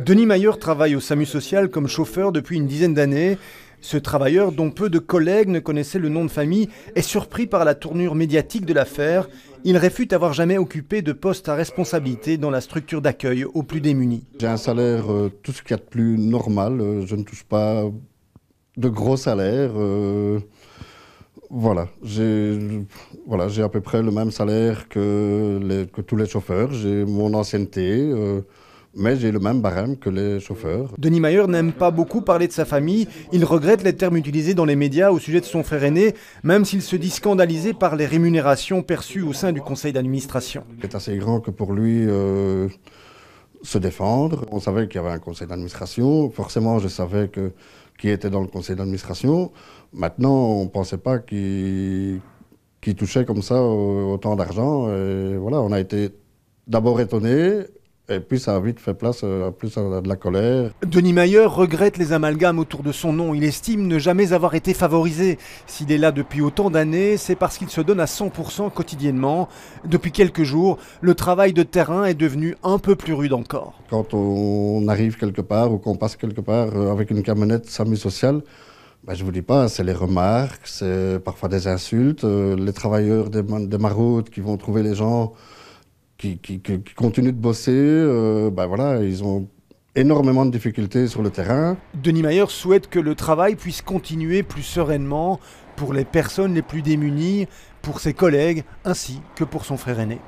Denis Mayer travaille au SAMU social comme chauffeur depuis une dizaine d'années. Ce travailleur, dont peu de collègues ne connaissaient le nom de famille, est surpris par la tournure médiatique de l'affaire. Il réfute avoir jamais occupé de poste à responsabilité dans la structure d'accueil aux plus démunis. J'ai un salaire, tout ce qu'il y a de plus normal. Je ne touche pas de gros salaires. Voilà, j'ai à peu près le même salaire que tous les chauffeurs. J'ai mon ancienneté, mais j'ai le même barème que les chauffeurs. Denis Mayer n'aime pas beaucoup parler de sa famille. Il regrette les termes utilisés dans les médias au sujet de son frère aîné, même s'il se dit scandalisé par les rémunérations perçues au sein du conseil d'administration. C'est assez grand que pour lui se défendre. On savait qu'il y avait un conseil d'administration. Forcément, je savais qui était dans le conseil d'administration. Maintenant, on ne pensait pas qu'il touchait comme ça autant d'argent. Et voilà, on a été d'abord étonnés. Et puis ça a vite fait place plus à de la colère. Denis Mayer regrette les amalgames autour de son nom. Il estime ne jamais avoir été favorisé. S'il est là depuis autant d'années, c'est parce qu'il se donne à 100% quotidiennement. Depuis quelques jours, le travail de terrain est devenu un peu plus rude encore. Quand on arrive quelque part ou qu'on passe quelque part avec une camionnette SAMU social, ben, je ne vous dis pas, c'est les remarques, c'est parfois des insultes. Les travailleurs des maraudes qui vont trouver les gens qui continuent de bosser, ben voilà, ils ont énormément de difficultés sur le terrain. Denis Mayer souhaite que le travail puisse continuer plus sereinement pour les personnes les plus démunies, pour ses collègues ainsi que pour son frère aîné.